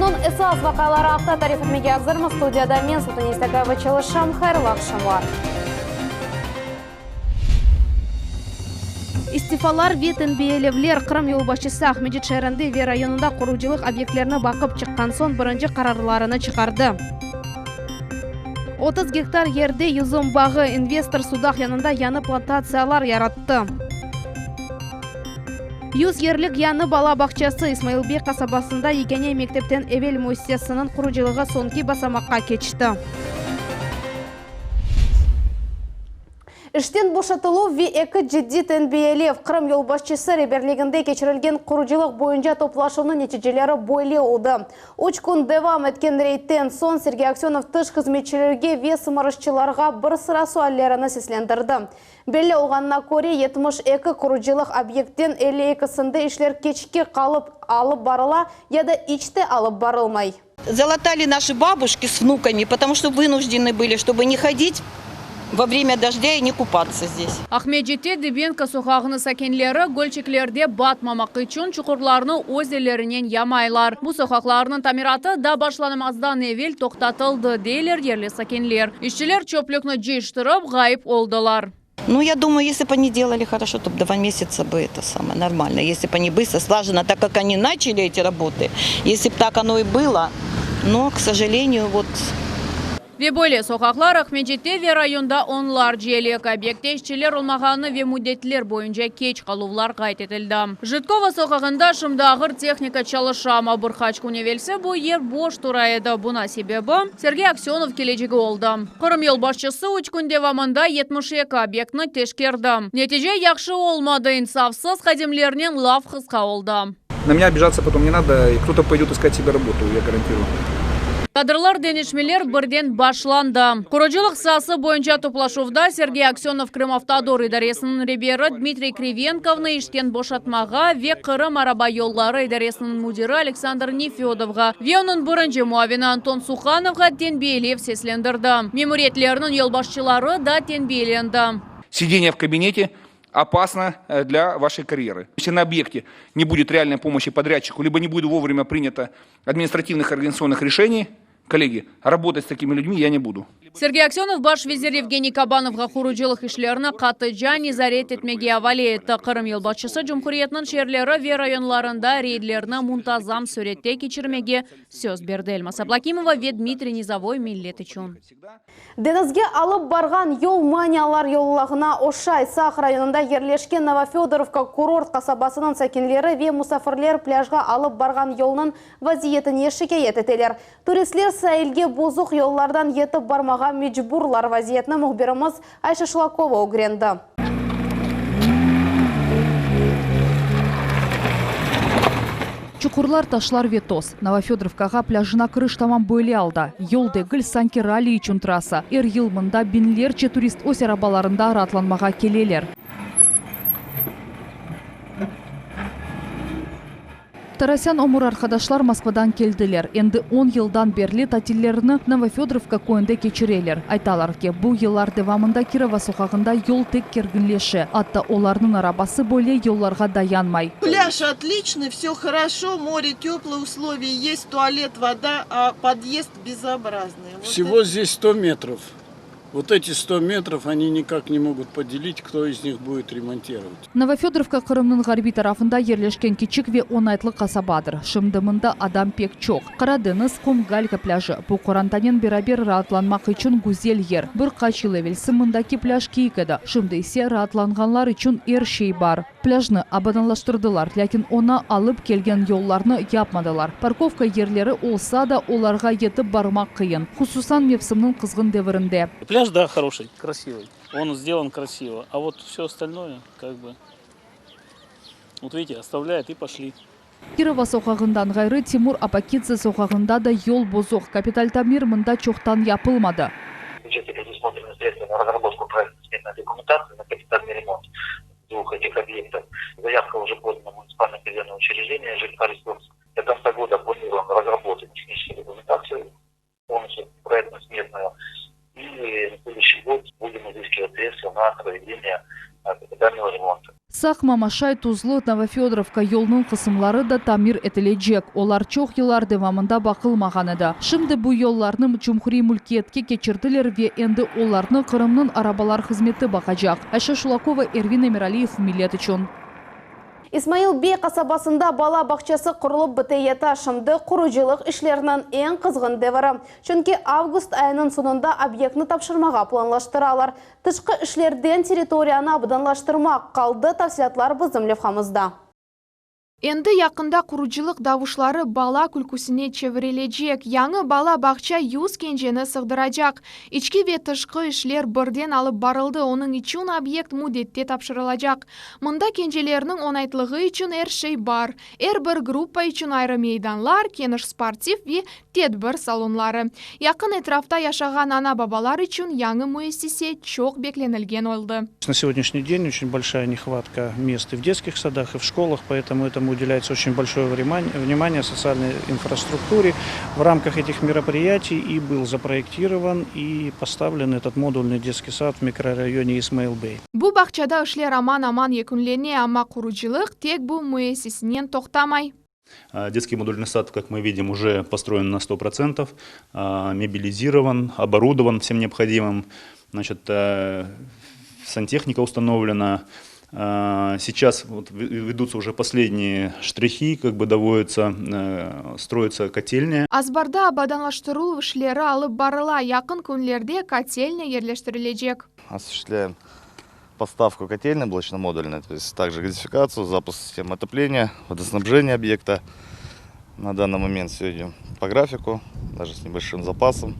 Күннің esas vaqalari haqida tarif etmege hazırmız. Studiyada men Sultan Istakayeva çalışam. Hayırlı akşamlar. İstifalar ve tənbiyelevler Kırım yolbaşçısı Ahmedit şehrinde ve rayonunda kuruculuk obyektlerine bakıp çıkkan son birinci kararlarını çıkardı. 30 gektar yerde yüzüm bağı investor Sudak yanında yanı plantatsiyalar yarattı. 100 yerlik yanı bala bakçası İsmailbey kasabasında Yegene Mektepten Evel müessesesinin kuruculuğu sonki basamakka geçti. İşten boşatılу ve eki ciddi tənbiyelev Kırım yolbaşçısı rehberliginde geçirilgen kuruculuk boyunca toplaşının neticeleri böyle oldu. 3 gün devam etken reytten son Sergey Aksyonov dış hizmetçilerge ve sımarışçılarga bir sıra suallerini seslendirdi. Belli olğanına göre 72 kuruculuk obyektten 52'sinde işler keçki kalıp alıp barıla ya da içte alıp barılmay. Залатали наши бабушки с внуками, потому что вынуждены были, чтобы не ходить во время дождя и не купаться здесь. Ахмедите Дебенко sokağını sakinleri gölçeklerde batmamak için çukurlarını öz ellerinden yamaylar. Bu sokaklarının tamiratı da başlanmazdan evvel toktatıldı deyler yerli sakinler. İşçiler çöplükünü ciştirip gayip oldular. Ну, я думаю, если бы они делали хорошо, то 2 месяца бы это самое нормально. Если бы они быстро, слаженно, так как они начали эти работы, если бы так оно и было, но, к сожалению, вот... Ve böyle sokaklar Ahmedite ve rayonda onlarca yerlik obyekte işçiler olmağını ve müddetler boyunca geç kaluvlar kayıt edildi. Житкова sokağında şimdi ağır texnika çalışama birkaç gün evvelse bu yer boş duraydı. Buna sebebi Sergey Aksyonov geleceği oldu. Kırım yolbaşçısı 3 gün devamında 72 obyektini teşkirdi. Netice yaxşı olmadı, insafsız kadimlerinin laf kıska oldu. На меня обижаться потом не надо, и кто-то пойдет искать себе работу, я гарантирую. Kadrlar denişmeler birden başlandı. Kuruculuk sahası boyunca toplaşuvda Sergey Aksyonov Kırımavtodor idaresinin rehberi Dmitriy Krivenkov'ni işten boşatmağa ve Kırım araba yolları idaresinin müdiri Aleksandr Nefyodov'a ve onun birinci muavini Anton Sukhanov'a tənbiyelev seslendirdi. Memuriyetlerinin yolbaşçıları da tənbiyelendi. Сидение в кабинете опасно для вашей карьеры. Если на объекте не будет реальной помощи подрядчику, либо не будет вовремя принято административных и организационных решений, коллеги, работать с такими людьми я не буду. Sergey Aksyonov baş vezir Evgeniy Kabanov'a kuruculuk işlerini katıca nizaret etmege havale etti. Kırım yolbaşçısı Cumhuriyetinin şehirleri ve rayonlarında reydlerini muntazam surette geçirmege söz berdi. Elmas Ablakimova ve Dmitriy Nizavoy millet için. Denizge alıp bargan yol maniyalar yollağına Oşay Sağ rayonunda yerleşken Novofyodorovka kurort kasabasının sakinleri ve musafirler plajga alıp bargan yolunun vaziyetini şikayet eteler. Turistler sahilge bozuk yollardan yetip barmağa mecburlar vaziyetini muhbirimiz Ayşe Şulakova öğrendi. Çukurlar, taşlar ve toz. Novofyodorovkaga plajına kırış tamam böyle aldı. Yol degil sanki rally için trasa. Yıl mında binlerce turist öz arabalarında rahatlanmağa keleler. Tarasyan omur arkadaşlar Moskvadan keldiler. Endi 10 yıldan berli tatillerini Novofyodorovka koyunda geçireler. Aytalar ki bu yıllar devamında Kirova sokağında yol tek kerginleşi. Hatta onların arabası böyle yollarga dayanmay. Пляж отличный, все хорошо, море теплые условия, есть туалет, вода, а подъезд безобразный. Всего здесь 100 метров. Вот эти 100 метров они никак не могут поделить, кто из них будет ремонтировать. Novofyodorovka Kırım'ın garbi tarafında yerleşken küçük ve 10 aylık kasabadır. Şimdi mında adam pek çok. Karadeniz Kumgalka plajı. Bu Korantanen beraber rahatlanmak için güzel yer. Birkaç yıl evvelsi mındaki plaj keyikedi. Şimdi ise rahatlanganlar için her şey var. Plajını abadanlaştırdılar, lakin ona alıp gelgen yollarını yapmadılar. Parkovka yerleri olsa da onlarga yetip barmak kıyın. Hususan mevsiminin kızgın devrinde. Пляж, да, хороший, красивый. Он сделан красиво. А вот все остальное, как бы, вот видите, оставляют и пошли. Kirova sokağından gayrı Timur Apakidze sokağında da yol bozuk. Kapital tamir mında çoktan yapılmadı. Двух этих объектов. Заявка уже подана в муниципальное федеральное учреждение ЖКХ-ресурс. До конца года планируем разработать техническую документацию, полностью проектно-сметную. И на следующий год будем изыскивать средства на проведение капитального ремонта. Сақ Мамашай Тузлы Новофедоровка yolunun кысымлары да тамир этележек. Олар чоқ елар девамында бақылмаған еді. Шымды бұ yollarны Чумхури мүлкиетке кечірділер ве енді оларны Қырымның арабалар қызметі бақажақ. Айша Шулакова, Эрвин Эмиралиев, Милет үшін. Исмаил Бей қасабасында бала бақчасы құрылып бітейеті шымды құружилық ішлерінің ең қызғын девары. Чөнки август айының сонында объектні тапшырмаға планлаштыралар. Тышқы ішлерден территорияны абыданлаштырмақ қалды тafsilatlar біздің левхамызда. Енді яқында құружилық давышлары бала күлкісіне чевірележек. Яңы бала бақча 100 кенжені сығдырajak. Ички ве тышқы ішлер бірден алып барылды. Оның үшін объект мудетте тапшырылajak. Мұнда кенжелерінің оңайтлығы үшін шей бар. Бір группа үшін айры мейданлар, кеніш спортив ве тедбір салонлары. Яқын этрафта яшаған ана бабалар үшін яңы муэссесе чоқ бекленілген олды. На сегодняшний день очень большая нехватка мест и в детских садах, и в школах, поэтому этому уделяется очень большое внимание социальной инфраструктуре. В рамках этих мероприятий и был запроектирован и поставлен этот модульный детский сад в микрорайоне Исмаил Бей. Бу бақчада ішлер аман-аман екінлене, ама құружилық тек бу муэссесінен тоқтамай. Детский модульный сад, как мы видим, уже построен на 100%, мебелизирован, оборудован всем необходимым. Значит, сантехника установлена. Сейчас вот ведутся уже последние штрихи, строится котельня. Азбарда абаданлаштыру ішлері алып барыла, яқын күнлерде котельня ерлештірілежек. Осуществляем поставку котельной блочно-модульной, то есть также газификацию, запуск системы отопления, водоснабжение объекта. На данный момент все идем по графику, даже с небольшим запасом.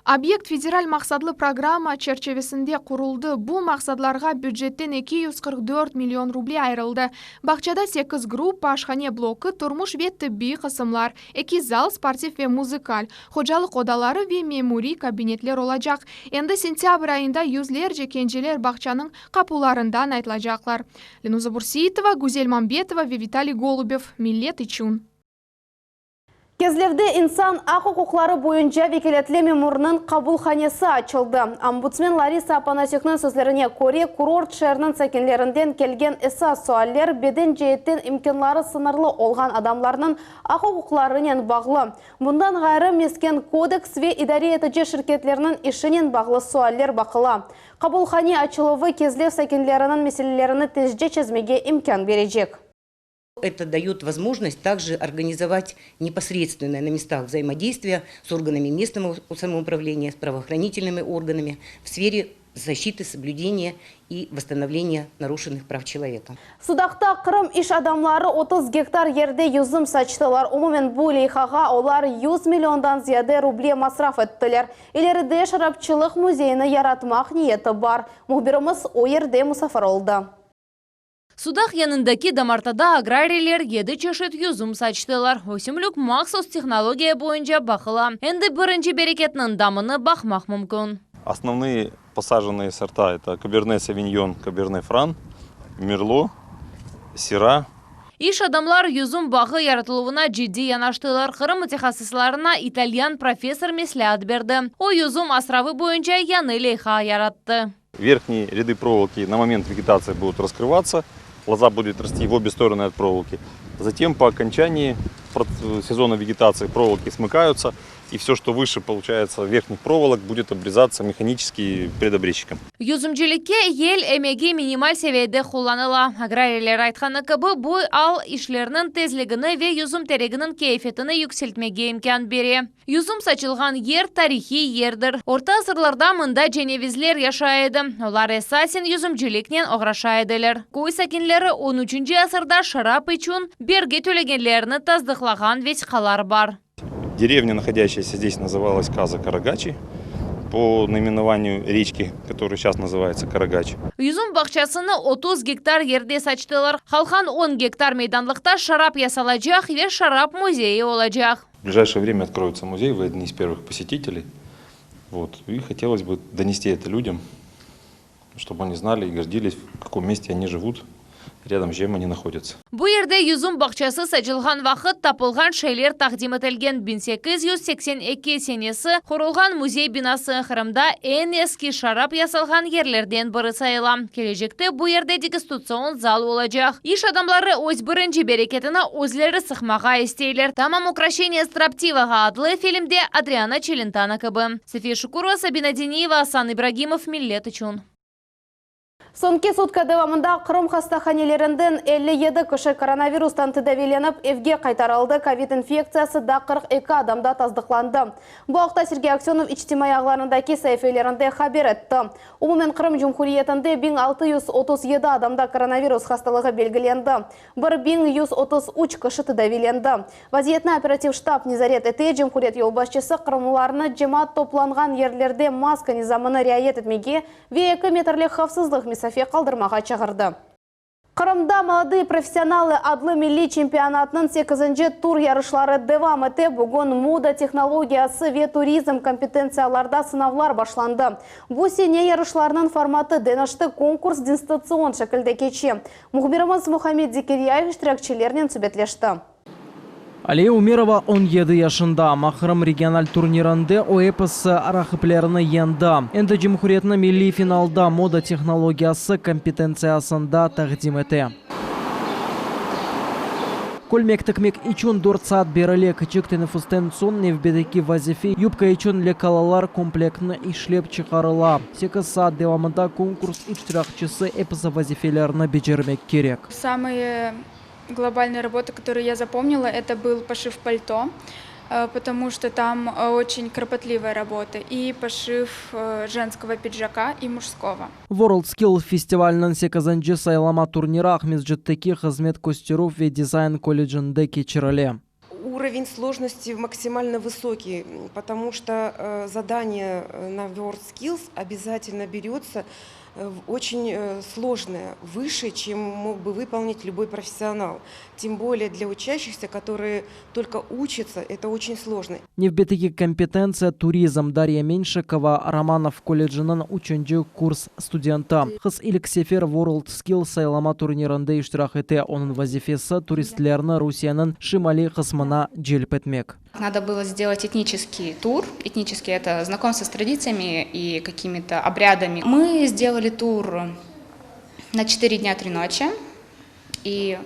Объект федераль мақсадлы программа черчевесінде құрылды. Бұл мақсадларға бюджеттен 244 миллион рублей айрылды. Бақчада 8 группа, ашхане блокі, тұрмыш ве тибби қысымлар, 2 зал, спортив ве музыкаль, ходжалық одалары ве мемури кабинетлер олajak. Енді сентябрь айында yüzlerce кенжелер бақчаның қапуларында айтылажақлар. Ленуза Бурсиитова, Гузель Мамбетова ве Виталий Голубев, Милет үшін. Кезлевде инсан ақ құқықлары бойынша векілетлі меморының қабылханесі açılды. Омбудсмен Лариса Апанасюкның сөзлеріне көре курорт шәрінің сәкенлерінден келген эсас суаллер беден жейттен имкенлары сынырлы олған адамларының ақ құқықларынан бағлы. Бұндан ғайры мескен кодекс ве идаре етіже шіркетлерінің ішінен бағлы суаллер бақыла. Қабылхане açылуы кезлев сәкенлерінің меселелеріні тезже чезмеге имкан бережек. Это дает возможность также организовать непосредственное на местах взаимодействие с органами местного самоуправления, с правоохранительными органами в сфере защиты, соблюдения и восстановления нарушенных прав человека. Судақта Қырым иш адамлары 30 гектар ерде юзым сачтылар. Умумен бұл лейхаға олар 100 миллиондан зияде рубле масраф еттілер. Илерде шарапчылық музейіні яратмақ ниеті бар. Мұхбиріміз о ерде мұсафар олды. Судах янындаки дамартада аграрийлер еді чешет юзум сачтылар. Өсімлік мақсус технология бойынша бақыла. Энді бірінші берекетінің дамыны бақмақ мүмкін. Основные посаженные сорта это Каберне Савиньон, Каберне Фран, Мерло, Сира. Иш адамлар юзум бағы яратылуына жидди янаштылар. Қырым техасысларына итальян профессор меслят берді. О юзум островы бойынша яны лейха яратты. Верхние ряды проволоки на момент вегетации будут раскрываться. Лоза будет расти в обе стороны от проволоки. Затем по окончании сезона вегетации проволоки смыкаются, и все, что выше, получается, верхних проволок, будет обрезаться механически предобрезчиком. Юзумчиликке ел эмеги минималь севейде хуланыла. Аграрийлер айтқаны кыбы бұл ал ишлерінің тезлігіні ве юзум терегінің кейфетіні юкселтмеге имкан бере. Юзум сачылған ер тарихи ердір. Орта асырларда мында женевизлер яшайды. Олар эсасин юзумчиликнен оғрашайдылар. Кой сакинлері 13-ші асырда шарап üçün берге төлегенлеріні таздықлаған весь қалар бар. Деревня, находящаяся здесь, называлась Каза Карагачи, по наименованию речки, которая сейчас называется Карагач. Юзум бақчасыны 30 гектар ерде сачтылар. Халхан 10 гектар мейданлықта шарап ясалajak ве шарап музейі олajak. В ближайшее время откроется музей, вы одни из первых посетителей. И хотелось бы донести это людям, чтобы они знали и гордились, в каком месте они живут рядом с чем они находятся. Бу ерде юзум бақчасы сачылған вақыт тапылған шейлер тақдим етілген 1882 сенесі құрылған музей бинасы Қырымда ең ескі шарап ясалған ерлерден бірі сайыла. Кележекте бу ерде дегустацион зал олacak. Иш адамлары өз бірінші берекетіні өзлері сықмаға естейлер. Тамам украшение строптиваға адлы фильмде Адриана Челентана кыбы. София Шукурова, Сабина Дениева, Асан Ибрагимов, Миллет үшін. Сонки сутка девамында Қырым хастаханелерінден 57 кіші коронавирустан тедавиленіп, евге қайтарылды. Ковид инфекциясы да 42 адамда таздықланды. Бұл ақта Сергей Аксенов ичтимай ағларындаки сайфейлерінде хабер етті. Умумен Қырым Жумхуриетінде 1637 адамда коронавирус хасталығы белгіленді. 1133 кіші тедавиленді. Вазиетні оператив штаб Низарет әте Жумхурет елбасшысы Қырымларыны жемат топланған ерлерде маска низамыны riayet etmеге ве 2 метрлік хавсызлық София қалдырмаға чағырды. Қырымда молодые профессионалы адлы милли чемпионатының 8-ші тур ярышлары девам ете. Бүгін мода технологиясы ве туризм компетенцияларда сынавлар башланды. Бұл сене ярышларының форматы денашты конкурс дистанцион шекілде кече. Мұхбирымыз Мухаммед Зикирияев штиракчелерінен сүбетлешті. Алия Умерова 17 yaşında. Махрым региональ турнирінде ОЭПС рахыплеріні енді. Енді Жумхуриетінің милли финалда мода технологиясы компетенциясында тәқдим еті. Көлмектік-мек ичун 4 саат берілі кічік тенефустен сон невбедеки вазифи юбка ичун лекалалар комплектіні ишлеп чықарыла. 8 саат девамында конкурс иштиракчысы эпс вазифелеріні бежермек керек. Самые глобальные работы, которые я запомнила, это был пошив пальто, потому что там очень кропотливая работа, и пошив женского пиджака и мужского. WorldSkill фестивальның 8-ші сайлама турнира Ахмеджеттеки қызмет костеров ве дизайн колледжінде кечірілі. Уровень сложности максимально высокий, потому что задание на WorldSkills обязательно берется очень сложное, выше, чем мог бы выполнить любой профессионал. Тем более для учащихся, которые только учатся, это очень сложно. Невбетеки компетенция туризм. Дарья Меньшикова Романов колледжінің 3-ші курс студента. Қыз Илексефер WorldSkill сайлама турнирінде иштирак ете. Оның вазифесі туристлеріні Русияның Шимали қысмына желіп етмек. Надо было сделать этнический тур. Этнический – это знакомство с традициями и какими-то обрядами. Мы сделали тур на 4 дня 3 ночи. И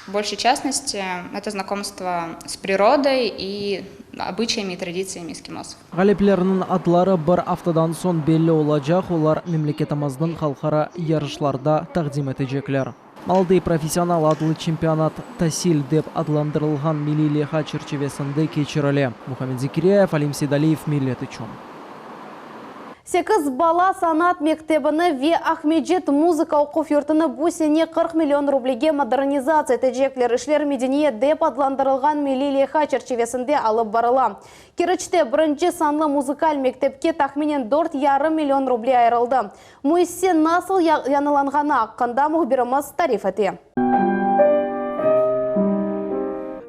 в большей частности это знакомство с природой и обычаями и традициями эскимосов. Галиплерінің атлары бір автодан сон белі олacak. Олар мемлекетіміздің халқара ярышларда тақдим етежеклер. Молодые профессионал адлы чемпионат Тасиль деп адландырылған милли леха черчевесінде кечірілі. Мухаммед Зикирияев, Алим Сейдалиев, Миллет үшін. 8 бала санат мектебіні ве Ахмеджет музыка оқуф юртыны бұсене 40 миллион рублиге модернизация тәжеклер ішлер медениет деп адландырылған милли леха черчевесінде алып барыла. Керічте бірінші санлы музыкаль мектепке тахменен 4,5 миллион рублей айырылды. Мұйсе насыл яныланғаны аққанда мұхбирымыз тариф еті.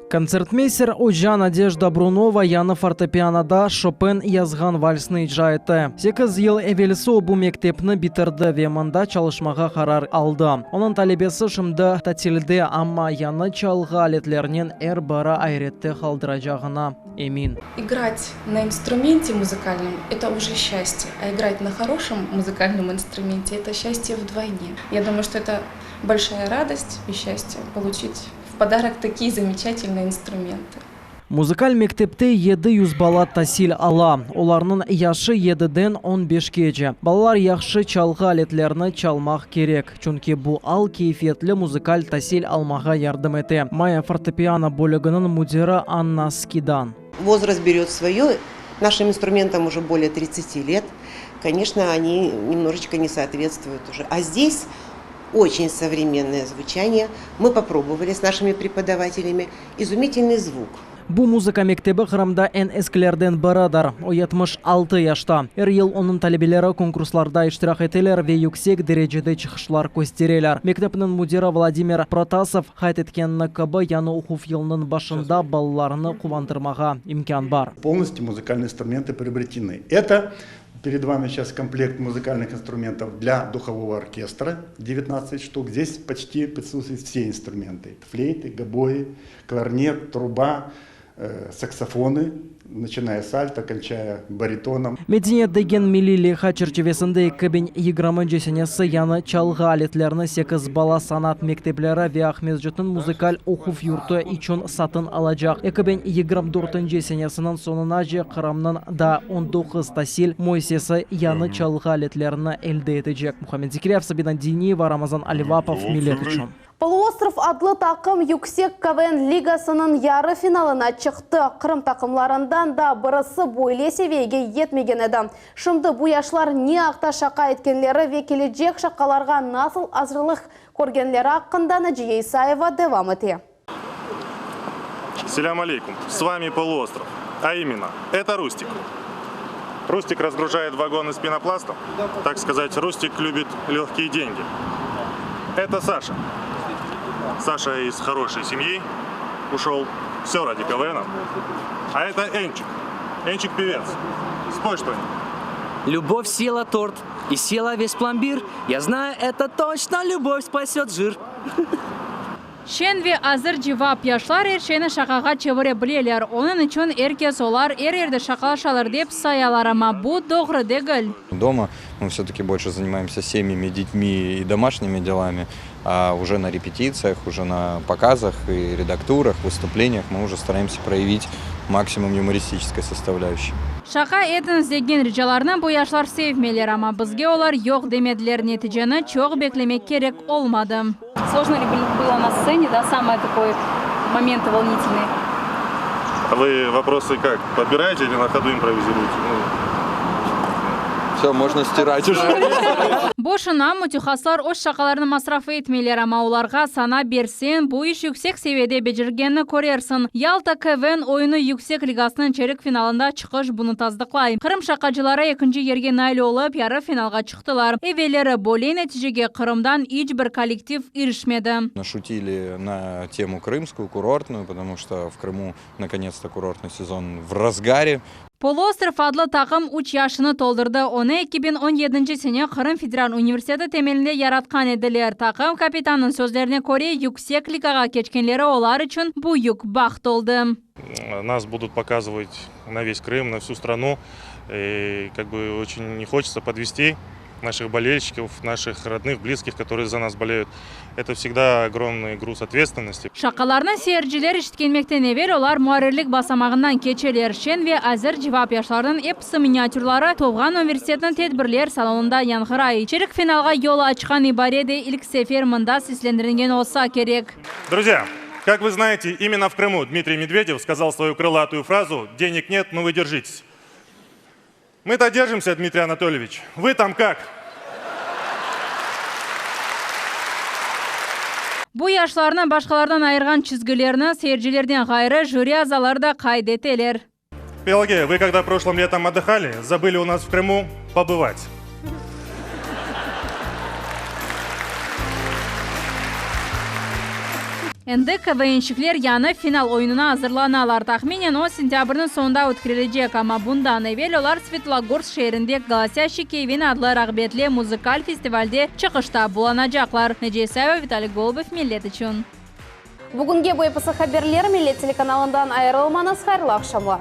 Концертмейстер Оджа Надежда Брунова яны фортепианода Шопен язған вальсны ижра еті. 8 ел әвелісі бұл мектепні битерді ве мында чалышмаға қарар алды. Оның талебесі шымды татилде, амма яны чалға алетлерінен әр бара айретті қалдырajағына эмин. Играть на инструменте музыкальном – это уже счастье, а играть на хорошем музыкальном инструменте – это счастье вдвойне. Я думаю, что это большая радость и счастье получить подарок такие замечательные инструменты. Музыкаль мектепте 700 бала тасил ала. Оларның яшы 7-ден 15 кече. Балалар яхшы чалғы алетлеріні чалмақ керек. Чөнки бұл ал кейфетлі музыкаль тасил алмаға ярдым еті. Майя фортепиано бөлігінің мудирі Анна Скидан. Возраст берет свое. Нашим инструментам уже более 30 лет. Конечно, они немножечко не соответствуют уже. А здесь очень современное звучание. Мы попробовали с нашими преподавателями. Изумительный звук. Бу музыка мектебі Қырымда ән эскілерден барадар. О 76 яшта. Әр ел оның талебелері конкурсларда иштирак етелер ве юксек дәрежеде чықышлар көстерелер. Мектепнің мудирі Владимир Протасов хайт еткенні кабы яны оқуф елінің башында балаларыны қуантырмаға имкан бар. Полностью музыкальные инструменты приобретены. Это Перед вами сейчас комплект музыкальных инструментов для духового оркестра, 19 штук. Здесь почти присутствуют все инструменты. Флейты, гобои, кларнет, труба, саксофоны, начиная с альта, кончая баритоном. Медине деген милилиха чертевесінде кабин еграмын жесенесі яны чалға алетлеріні секіз бала санат мектеплері веахмез жүтін музыкаль оқуф юрты ичон сатын алажақ. Екабин еграм дұртын жесенесінің сонына же қырамның да 19 тасил мойсесі яны чалға алетлеріні әлді етежек. Мухаммед Зикриев, Сабина Динеева, Рамазан Аливапов, Милетичон. Полуостров адлы тақым Юксек КВН лигасының яры финалына чықты. Қырым тақымларындан да бұрысы бойле севейге етмеген еді. Шымды бұяшлар не ақта шақа еткенлері векеледжек шақаларға насыл азырлық көргенлері аққында Наджия Исаева девам ете. Селям алейкум, с вами Полуостров, а именно, это Рустик. Рустик разгружает вагон из пенопласта, так сказать, Рустик любит легкие деньги. Это Саша. Саша из хорошей семьи ушел, все ради КВН. А это Энчик. Энчик певец. Спой что-нибудь. Любовь съела торт и съела весь пломбир. Я знаю, это точно любовь спасет жир. Шенве азыр жевап яшлар ершені шақаға чевіре білелер. Оның үшін ерке солар ерерді шақалшалар деп саяларама. Бұ доғры дегіл. Дома мы все-таки больше занимаемся семьями, детьми и домашними делами. А уже на репетициях, уже на показах и редактурах, выступлениях мы уже стараемся проявить максимум юмористической составляющей. Шақа етін іздеген рижаларынан бұл яшлар sevмелер, ама бізге олар жоқ демеділер, нәтижені чоқ беклемек керек олмады. Сложно ли было на сцене, да, самый такой момент волнительный? А вы вопросы как, подбираете или на ходу импровизируете? Все, можно стирать уже. Бошына мутихаслар ош шақаларны масраф етмейлер, ама оларға сана берсен, бұл іш yüksek seviyede бежіргенні көрерсін. Ялта КВН ойыны yüksek лигасының черек финалында чықыш бұны таздықлай. Қырым шақачылары екінші ерге найл олып, яры финалға чықтылар. Эвелері болей нәтижеге Қырымдан ич бір коллектив ирішмеді. Шутили на тему крымскую, курортную, потому что в Крыму наконец-то курортный сезон в разгаре. Полуостров адлы тақым 3 яшыны толдырды. Оны 2017 сене Қырым Федерал университеті темелінде яратқан еділер. Тақым капитанның сөздеріне көре yüksek лигаға кечкенлері олар үшін бұл юк бақ толды. Нас будут показывать на весь Крым, на всю страну. И как бы очень не хочется подвести наших болельщиков, наших родных, близких, которые за нас болеют. Это всегда огромный груз ответственности. Шақаларны сейіржілер ішіткенмектен евер, олар муарерлік басамағынан кечелер. Шенве әзір жевап яшлардың эпсы миниатюрлары Товған университетінің тедбірлер салонында янғырай. Черік финалға ел açқан ибареде ilk сефер мында сеслендірінген олса керек. Друзья, как вы знаете, именно в Крыму Дмитрий Медведев сказал свою крылатую фразу «Денег нет, но вы держитесь». Мы-то держимся, Дмитрий Анатольевич. Вы там как? Бұл яшларына башқалардан айырған чизгілеріні сейіржілерден ғайры жюри азалары да қайдетелер. Пелагея, вы когда прошлым летом отдыхали, забыли у нас в Крыму побывать. Енді КВНшіклер яны финал ойынына hazırlanalar. Tahminen o sентябрның sonunda өткірілəcек, ama bundan evvel олар Светлогорск şehrinde Голосящий Кевин adlı rağbetli muzikal festivalde çıkışta bulanacaklar. Naджия Исаева, Виталий Голубев, Millet için. Бүгінге bu episod haberleri Millet telekanalından ayrılmanız, hayırlı akşamlar.